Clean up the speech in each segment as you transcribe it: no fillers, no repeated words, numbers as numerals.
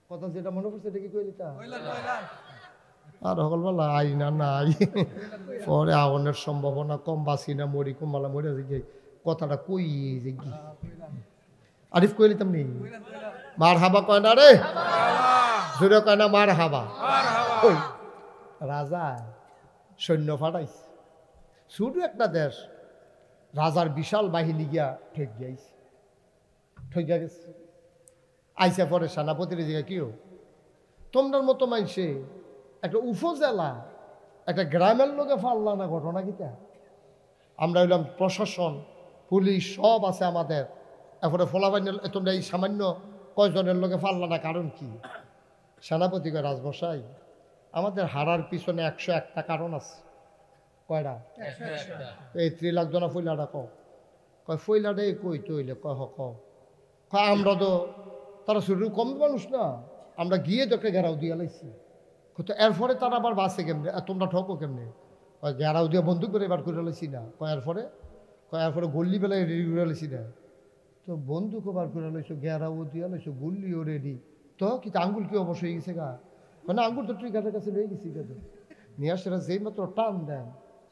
কথা যেটা মনে পড়ছে এটা কি কইলি তা আর সকলবেলা আই না নাই পরে আগুনের সম্ভাবনা কম, বাসি না মরি কমবালা মরে যে কথাটা কই যে কি আরিফ কইলি তেমনি মার হাবা কয় না রে, জোরে কয় না মার হাবা। রাজা সৈন্য ফাটাইছে, শুধু একটা দেশ, রাজার বিশাল বাহিনী গিয়া ঠেক গিয়েছে, ঠেকিয়া গেছে। আইসা পরে সেনাপতির দিকে কিও তোমরার মতো মাইসে একটা উপজেলা একটা গ্রামের লোকে ফাল্লা না, ঘটনা কিটা? আমরা হইলাম প্রশাসন, পুলিশ সব আছে আমাদের, এরপরে ফলাবাইনের তোমরা এই সামান্য কয়জনের লোকে ফাল্লা না, কারণ কি? সেনাপতি কয় রাজমশাই আমাদের হারার পিছনে 101টা কারণ আছে। কয়টা? এই 3 লাখ জনা ফইলাটা কয় ফইলাটা কই তৈলে কয় কয় আমরা তো তারা শুরু কম মানুষ না, আমরা গিয়ে তোকে ঘেরাও দিয়া লাইছি। তো এরপরে তারা আবার বাসে কেমনে, তোমরা ঠকো কেমনে? কয় ঘেরাও দিয়ে বন্দুক করে এবার করে লাইছি না। কয় এরপরে গল্লি বেলায় রেডি করে লাইছি না। তো বন্দুকও বার করে লাইছো, ঘেরাও দিয়া লাইছো, গুল্লিও রেডি, তো কি আঙ্গুল কি অবশ্য হয়ে গেছে গা? মানে আঙ্গুল তো ট্রিগারের কাছে লয়ে গেছি গা, নিয়ে আসে যেই মাত্র টান দেন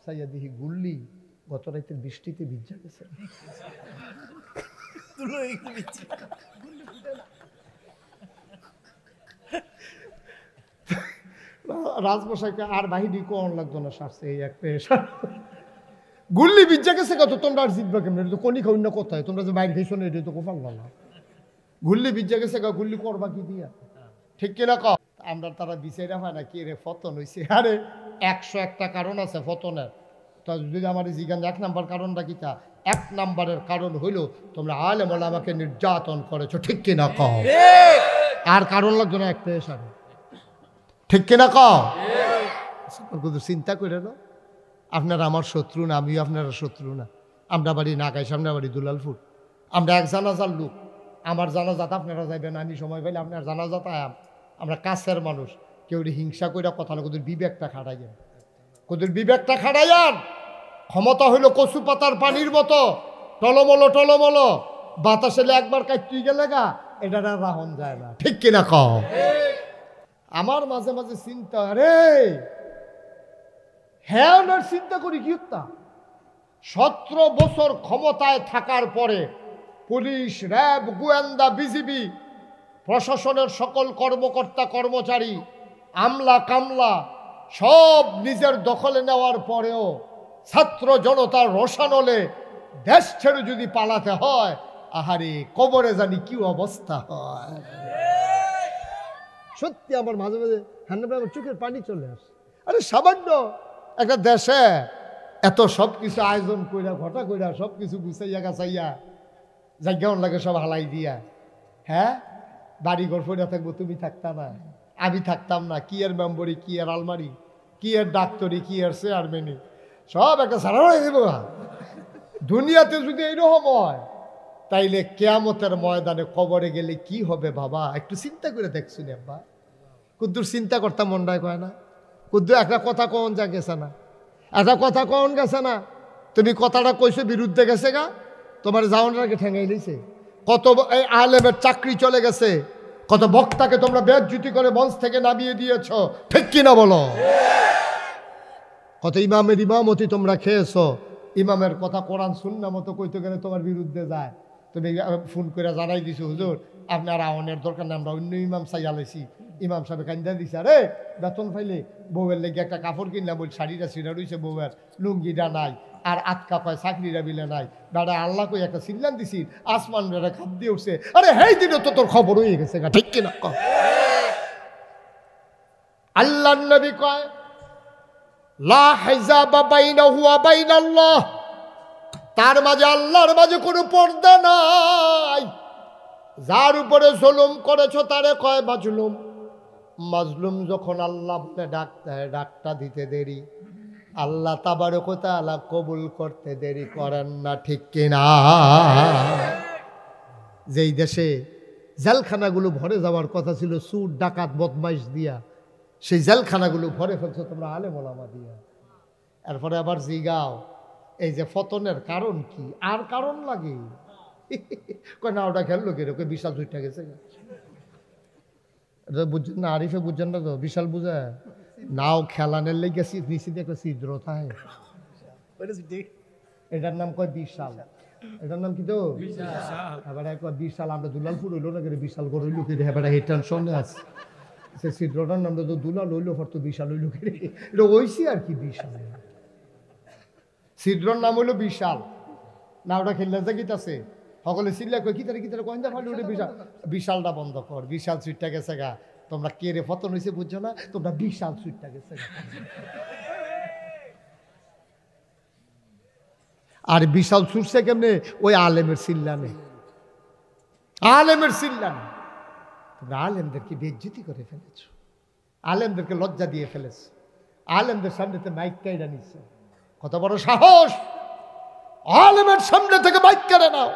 সাইয়া দেখি গুল্লি গত রাতের বৃষ্টিতে ভিজা গেছে। রাজমশাইকে আর বাহিনী কোন লাগতো না, সারছে এই একটা গুল্লি ভিজা গেছে কত, তোমরা আর জিতবা কেমন? এটা তো কোনি খাওয়ার না কোথায়, তোমরা যে বাইরে খেয়েছো না, এটা তো কোফাল না। গুল্লি ভিজা গেছে গা, গুল্লি করবা কি দিয়া? ঠিক কিনা ক? আমরা তারা বিচাইরা হয় না কি রে ফতন হয়েছে? আরে 101টা কারণ আছে ফতনের। তো যদি আমার জিগান 1 নাম্বার কারণটা কি? তা 1 নাম্বারের কারণ হইল তোমরা আলেম ওলামাকে নির্যাতন করেছো। ঠিক কিনা ক? আর কারণ লাগতো না একটা এসারে। ঠিক কিনা ক? চিন্তা করে না, আপনারা আমার শত্রু না, আমিও আপনারা শত্রু না। আমরা বাড়ি নাগাই, সামনে বাড়ি দুলালপুর, আমরা এক জানাজার লোক। আমার জানাজাত আপনারা যাইবেন, আমি সময় পাইলে আপনার জানাজাত আয়াম। আমরা কাছের মানুষ, কেউ হিংসা কইরা কথা না, ওদের বিবেকটা খাটাইয়েন, ওদের বিবেকটা খাটাইয়ান। ক্ষমতা হইল কচু পাতার পানির মতো টলমলো টলমলো, বাতাসে একবার কাটতে গেলে গা এটা রাহন যায় না। ঠিক কিনা ক? আমার মাঝে মাঝে চিন্তা, রে হ্যাঁ চিন্তা করি কি 17 বছর ক্ষমতায় থাকার পরে পুলিশ, র্যাব, গোয়েন্দা, বিজিবি, প্রশাসনের সকল কর্মকর্তা কর্মচারী, আমলা কামলা সব নিজের দখলে নেওয়ার পরেও ছাত্র জনতার রোষানলে দেশ ছেড়ে যদি পালাতে হয়, আহারে কবরে জানি কি অবস্থা হয়। সত্যি আমার মাঝে মাঝে আমার চোখের পানি চলে আসে। আরে সামান্য একটা দেশে এত সব কিছু আয়োজন কইরা ঘটা কইরা সব কিছু গুছাইয়া গাছাইয়া জায়গাও লাগে সব হালাই দিয়া, হ্যাঁ বাড়ি ঘর ফইরা থাকবো, তুমি থাকতা না, আমি থাকতাম না, কি এর মেম্বরি, কি এর আলমারি, কি এর ডাক্তারি, কি এর চেয়ারম্যানি, সব একটা সারা হয়ে দেবো। দুনিয়াতে যদি এইরকম হয় তাইলে কিয়ামতের ময়দানে কবরে গেলে কি হবে বাবা? একটু চিন্তা করে দেখছুন আব্বা। কুদ্দুর চিন্তা করতাম মনটায় কয় না, কুদ্দুর একটা কথা কন যা গেছে না, একটা কথা কন গেছে না, তুমি কথাটা কইছো বিরুদ্ধে গেছে গা, তোমার জাউনটাকে ঠেঙাই লইছে, কত এই আলেমের চাকরি চলে গেছে, কত বক্তাকে তোমরা বেজ্জতি করে মঞ্চ থেকে নামিয়ে দিয়েছ। ঠিক কিনা বলো? কত ইমামের ইমামতি তোমরা খেয়েছো, ইমামের কথা কোরআন সুন্নাহ মতো কইতে গেলে তোমার বিরুদ্ধে যায়, তুমি ফোন করে জানাই দিছো হুজুর আপনার আওয়ানের দরকার নেই, আমরা অন্য ইমাম চাইয়া লাইছি, ইমাম সাহেব কান্দা দিছে, আরে বেতন পাইলে বউয়ের লেগে একটা কাপড় কিনলাম, বল শাড়িটা ছিঁড়া রয়েছে, বউয়ের লুঙ্গিটা নাই, আর আটকা পায় চাকরিটা বিলে নাই, দাদা আল্লাহ কই একটা সিল্লান দিছি, আসমান বেড়া খাপ দিয়ে উঠছে, আরে হেই দিনে তো তোর খবর হয়ে গেছে গা। ঠিক কিনা? আল্লাহ নবী কয় লা হিজাবা বাইনাহু ওয়া বাইনাল্লাহ, তার মাঝে আল্লাহর মাঝে কোনো পর্দা নাই। যার উপরে জুলুম করেছো তারে কয় মাজলুম, মাজলুম যখন আল্লাহ বলে ডাক দেয়, ডাকটা দিতে দেরি, আল্লাহ তাবারক ওয়া তাআলা কবুল করতে দেরি করেন না। ঠিক কিনা? যেই দেশে জেলখানাগুলো ভরে যাওয়ার কথা ছিল চুর ডাকাত বদমাইশ দিয়া, সেই জেলখানাগুলো ভরে ফেলছো তোমরা আলেম ওলামা দিয়া। এরপরে আবার জিগাও এই যে ফতনের কারণ কি, আর কারণ লাগে কয় না ওটা খেললো কি রে, বিশাল দুইটা গেছে। এটা বুঝছেন না, আরিফে বুঝছেন না তো, বিশাল বুঝা নাও খেলানের লেগে নিচে দিয়ে একটা ছিদ্র থাকে, এটার নাম কয় বিশাল। এটার নাম কি তো এবার কয় বিশাল। আমরা দুলালপুর হইলো না করে বিশাল করে হইলো কি এবার এই টেনশনে আছে, সে ছিদ্রটার নাম তো দুলাল হইলো ফর তো বিশাল হইলো কি এটা ওইসি আর কি বিশাল। ছিদ্রর নাম হইলো বিশাল। না ওটা খেললে যে গীত আছে সকলে চিল্লা কই কিতারে কিতারে কইন্দা ফালি ওটা বিশাল। বিশালটা বন্ধ কর, বিশাল সুইটটা গেছে গা। তোমরা কে রে ফতন হয়েছে বুঝছো না, তোমরা বিশাল সুইটটা গেছে গা। আর বিশাল ছুটছে কেমনে? ওই আলেমের চিল্লানে, আলেমের চিল্লানে। তোমরা আলেমদেরকে বেইজ্জতি করে ফেলেছ, আলেমদেরকে লজ্জা দিয়ে ফেলেছ, আলেমদের সামনেতে মাইক কাইরা নিচ্ছে। কত বড় সাহস! আলেমের সামনে থেকে মাইক কেড়ে নাও।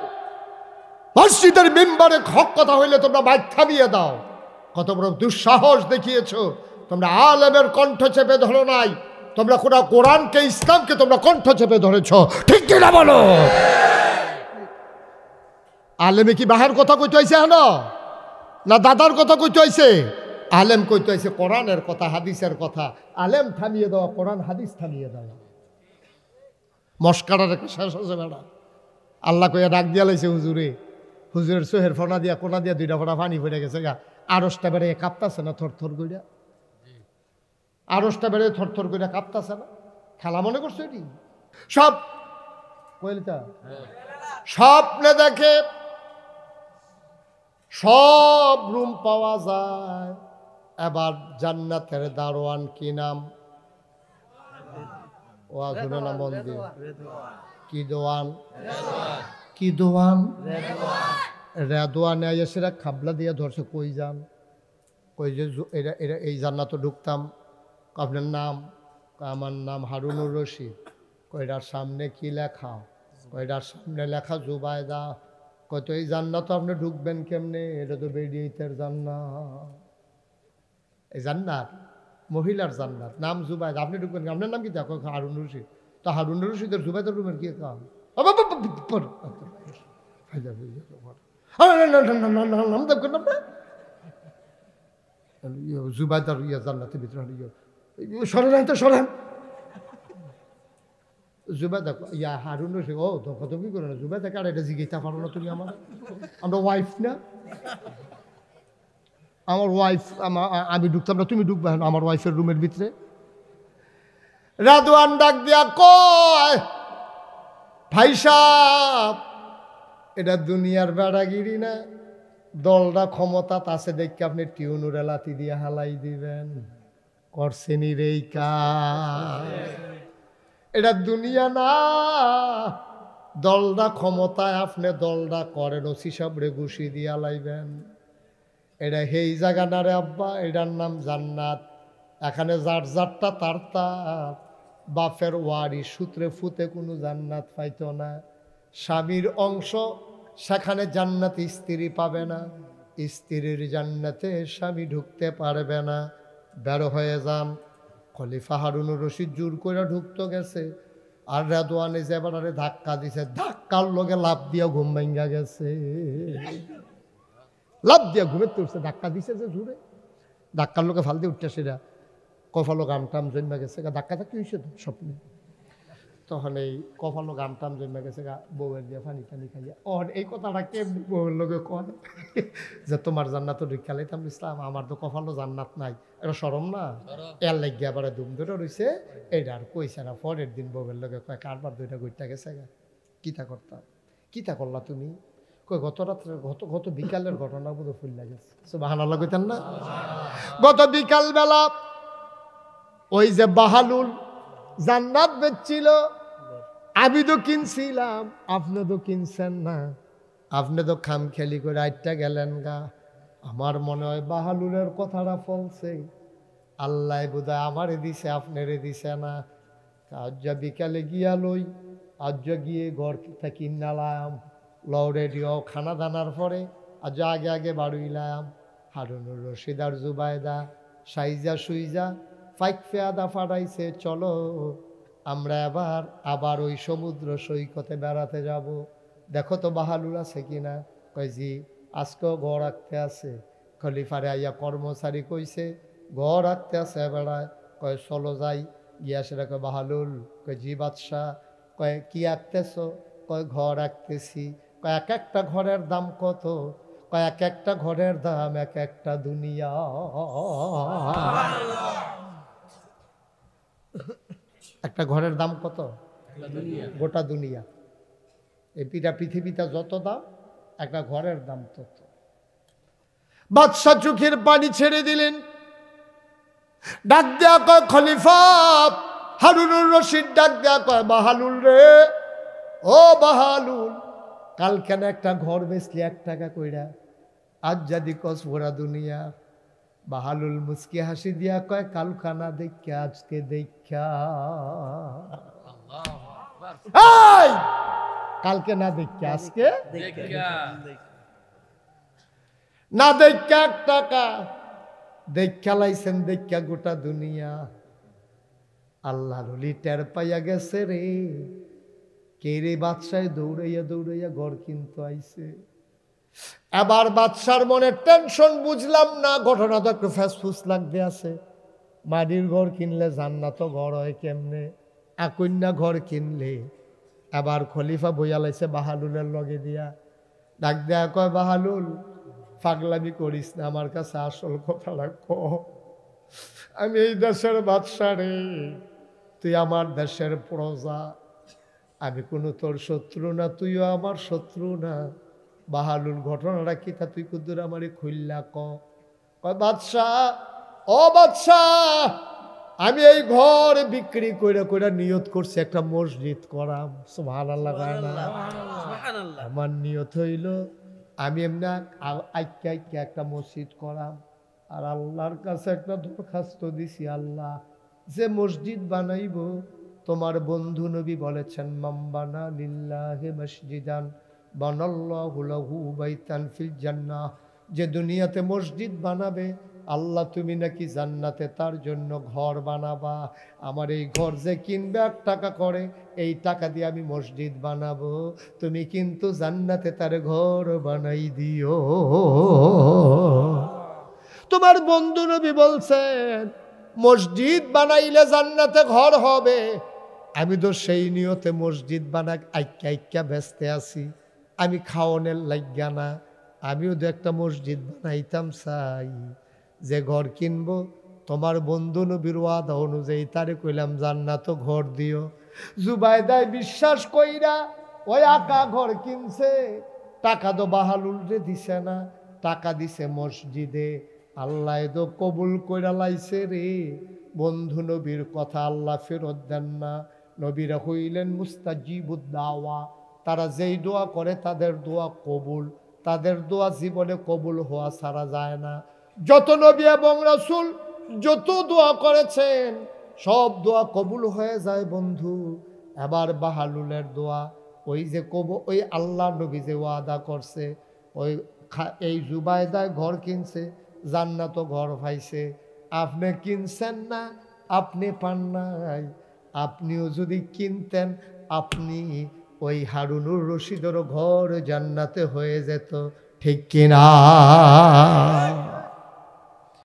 মসজিদের মেম্বারে হক কথা হইলে তোমরা মাইক থামিয়ে দাও। কত বড় দুঃসাহস দেখিয়েছ! তোমরা আলেমের কণ্ঠ চেপে ধরো নাই, তোমরা কোরআনকে ইসলামকে তোমরা কণ্ঠ চেপে ধরেছ। ঠিক কিনা বলো? আলেমে কি বাহার কথা কইতে হয়েছে হলো না দাদার কথা কইতে হয়েছে? আলেম কইতে হয়েছে কোরআনের কথা, হাদিসের কথা। আলেম থামিয়ে দেওয়া, কোরআন হাদিস থামিয়ে দেওয়া। মস্কারার একটা শেষ আছে বেড়া। আল্লাহ কইয়া ডাক দিয়া লাইছে হুজুরে, হুজুরের চোহের ফোনা দিয়া কোনা দিয়া দুইটা ফোনা পানি পড়ে গেছে গা। আড়সটা বেড়ে কাঁপতাছে না থর থর কইরা? আড়সটা বেড়ে থর থর কইরা কাঁপতাছে না? খেলা মনে করছো এটি? সব কইলতা স্বপ্নে দেখে সব রুম পাওয়া যায়। এবার জান্নাতের দারোয়ান কি নাম? ও শুনে না মন দিয়ে, কি দোয়ান? কি দোয়ান? রেদোয়ানে এসেরা খাবলা দিয়ে ধরছে। কই যান? কই যে এরা এই জান্নাতে ঢুকতাম। আপনার নাম? আমার নাম হারুনুর রশিদ। কয়টার সামনে কি লেখা? কয়টার সামনে লেখা জুবায়দা। কত এই জান্নাত আপনি ঢুকবেন কেমনে? এটা তো বেরিয়েতের জান্নাত। এই জান্নাত মহিলার জান্নাত, নাম জুবায়দা। আপনি ঢুকবেন, আপনার নাম কি? দেখো হারুন রশিদ। তো হারুন রশিদের জুবায়দার রুমের কি কাম? জুবায়দার ইয়া জান্নাতের ভিতরে সরেন তো সরেন। জুবাইদা ইয়া হারুন রশিদ। ও ধোকাধুকি করে না, জুবাইদা কার এটা জিজ্ঞাসা পারো না তুমি? আমার আমরা ওয়াইফ না? আমার ওয়াইফ, আমি ঢুকতাম না, তুমি ঢুকবে আমার ওয়াইফের রুমের ভিতরে? রাদওয়ান ডাক দিয়া কয়, ভাই সাহেব এটা দুনিয়ার বেড়াগিরি না, দলটা ক্ষমতা আছে দেখে আপনি টিউনুরে লাথি দিয়ে হালাই দিবেন। করছেনি রে কাজ, এটা দুনিয়া না, দলটা ক্ষমতায় আপনি দলটা করেন, ওসি সাবরে ঘুষি দিয়া লাইবেন। এটা হেই জায়গা না রে আব্বা, এটার নাম জান্নাত। এখানে যার যারটা তার তার, বাপের ওয়ারি সূত্রে ফুতে কোনো জান্নাত পাইতো না। স্বামীর অংশ সেখানে জান্নাতে স্ত্রী পাবে না, স্ত্রীর জান্নাতে স্বামী ঢুকতে পারবে না। বের হয়ে যান। খলিফা হারুনুর রশিদ জোর করে ঢুকতে গেছে, আর রেদওয়ানে যে এবারে ধাক্কা দিছে, ধাক্কার লগে লাভ দিয়া ঘুম ভাঙ্গা গেছে। লাভ দিয়া ঘুমের তুলছে, ধাক্কা দিছে যে জোরে, ধাক্কার লোকে ফাল দিয়ে উঠছে, সেটা কপালো গাম টাম জন্মা গেছে। ধাক্কা ধাক্কি হয়েছে তো স্বপ্নে। তখন এই কপালো গাম টাম জন্মা গেছে, বউয়ের দিয়ে পানি টানি খাইয়া। এই কথাটা কেমনি বউয়ের লোকে কয় যে তোমার জান্নাত ঢুকা লাইতাম ইসলাম, আমার তো কপালো জান্নাত নাই। এটা সরম না? এর লাগিয়া আবার ধুম ধরে রয়েছে। এইটা আর কইছে না। পরের দিন বউয়ের লোকে কয় কারবার দুইটা গইটা গেছে গা, কিতা করতাম? কিতা করলা তুমি? কই গত রাত্রে গত বিকালের ঘটনা বোধ ফুল গেছে। সুবহানাল্লাহ কইতেন না? গত বিকাল বেলা ওই যে বাহালুল জান্নাত বেচছিল, আমি তো কিনছিলাম, আপনি তো কিনছেন না, আপনি তো খাম খেলি করে আইটা গেলেন গা। আমার মনে হয় বাহালুলের কথাটা ফলছে, আল্লাহ বোধহয় আমারে দিছে, আপনারে দিছে না। আজ বিকালে গিয়া লই, আজ গিয়ে ঘর থেকে নালাম, লও রেডিও খানা দানার পরে আজ আগে আগে বাড়ুইলাম। হারুনুর রশিদ আর জুবায়দা সাইজা সুইজা ফাইক ফেয়াদা ফাটাইছে, চলো আমরা আবার ওই সমুদ্র সৈকতে বেড়াতে যাব, দেখো তো বাহালুল আছে কিনা। কয় জি, আজকেও ঘর রাখতে আছে। খলিফারে আইয়া কর্মচারী কইছে ঘর রাখতে আছে বেড়ায়, কয় চলো যাই। গিয়া সেটা কয় বাহালুল, কয় জি বাদশাহ। কয় কি আঁকতেছ? কয় ঘর আঁকতেছি। কয় এক একটা ঘরের দাম কত? কয় এক একটা ঘরের দাম এক একটা দুনিয়া। একটা ঘরের দাম কত? গোটা দুনিয়া। এই পৃথিবীতে যত দাম, একটা ঘরের দাম তত। বাদশা চোখের পানি ছেড়ে দিলেন, ডাক দেয়া কয় খলিফা। হারুনুর রশিদ ডাক দেয়া কয় বাহালুল রে, ও বাহালুল, কাল কেন একটা ঘর বেচলি 1 টাকা কইরা, আজ যদি কস ভরা দুনিয়া। বাহালুল মুস্কি হাসি দিয়া কয় কালখানা দেখা আজকে দেখা। কালকে না দেখা আজকে না দেখা 1 টাকা দেখা লাইছেন, দেখা গোটা দুনিয়া। আল্লাহর ওলি টের পাইয়া গেছে রে, কে রে বাদশাহ দৌড়াইয়া দৌড়াইয়া ঘর কিনতে আইছে। এবার বাদশার মনে টেনশন, বুঝলাম না, ঘটনা তো একটু ফ্যাসফুস লাগতে আছে। মাটির ঘর কিনলে জান্নাত ঘর হয় কেমনে, আকন্যা ঘর কিনলে। এবার খলিফা বইয়া লাইছে বাহালুলের লগে দিয়া, ডাক দেয়া কয় বাহালুল, পাগলামি করিস না, আমার কাছে আসল কথাটা ক। আমি এই দেশের বাদশা রে, তুই আমার দেশের প্রজা, আমি কোনো তোর শত্রু না, তুইও আমার শত্রু না। বাহালুল ঘটনাটা কি তা তুই কুদ্দুর আমারে খুললা ক। কয় বাদশাহ, ও বাদশাহ, আমি এই ঘর বিক্রি কইরা কইরা নিয়ত করছি একটা মসজিদ করাম। সুবহানাল্লাহ। আমার নিয়ত হইল আমি এমনি আইক্যা আইক্যা একটা মসজিদ করাম। আর আল্লাহর কাছে একটা দরখাস্ত দিছি, আল্লাহ যে মসজিদ বানাইব, তোমার বন্ধু নবী বলেছেন মাম্বানা লিল্লাহি মসজিদান বানাল্লাহু লাহু বাইতান ফিল জান্নাহ, যে দুনিয়াতে মসজিদ বানাবে আল্লাহ তুমি নাকি জান্নাতে তার জন্য ঘর বানাবা। আমার এই ঘর যে কিনবে 1 টাকা করে, এই টাকা দিয়ে আমি মসজিদ বানাবো, তুমি কিন্তু জান্নাতে তার ঘর বানাই দিও। তোমার বন্ধু নবী বলছেন মসজিদ বানাইলে জান্নাতে ঘর হবে। আমি তো সেই নিয়তে মসজিদ বানাক আইক্যা আইক্যা ব্যস্ত আছি, আমি খাওয়ানোর লাগিয়া না, আমিও তো একটা মসজিদ বানাইতাম চাই। যে ঘর কিনবো তোমার বন্ধু নবীর ওয়াদা অনুযায়ী তারে কইলাম জান্নাত ঘর দিও। জুবাইদায় বিশ্বাস কইরা ওই আকা ঘর কিনছে, টাকা তো বাহালুল রে দিছে না, টাকা দিছে মসজিদে। আল্লাহ তো কবুল কইরা লাইছে রে। বন্ধু নবীর কথা আল্লাহ ফেরত দেন না। নবীরা হইলেন মুস্তাজিবুদ দাওয়া, তারা যেই দোয়া করে তাদের দোয়া কবুল, তাদের দোয়া জীবনে কবুল হওয়া ছাড়া যায় না। যত নবী এবং রাসূল যত দোয়া করেছেন সব দোয়া কবুল হয়ে যায় বন্ধু। এবার বাহালুলের দোয়া, ওই যে ওই আল্লাহ নবী যে ওয়াদা করছে, ওই এই জুবাইদায় ঘর কিনছে, জান্নাত ঘর পাইছে। আপনি কিনছেন না, আপনি পান নাই। আপনিও যদি কিনতেন, আপনি ওই হারুনুর রশিদেরও ঘর জান্নাতে হয়ে যেত, ঠিক কিনা?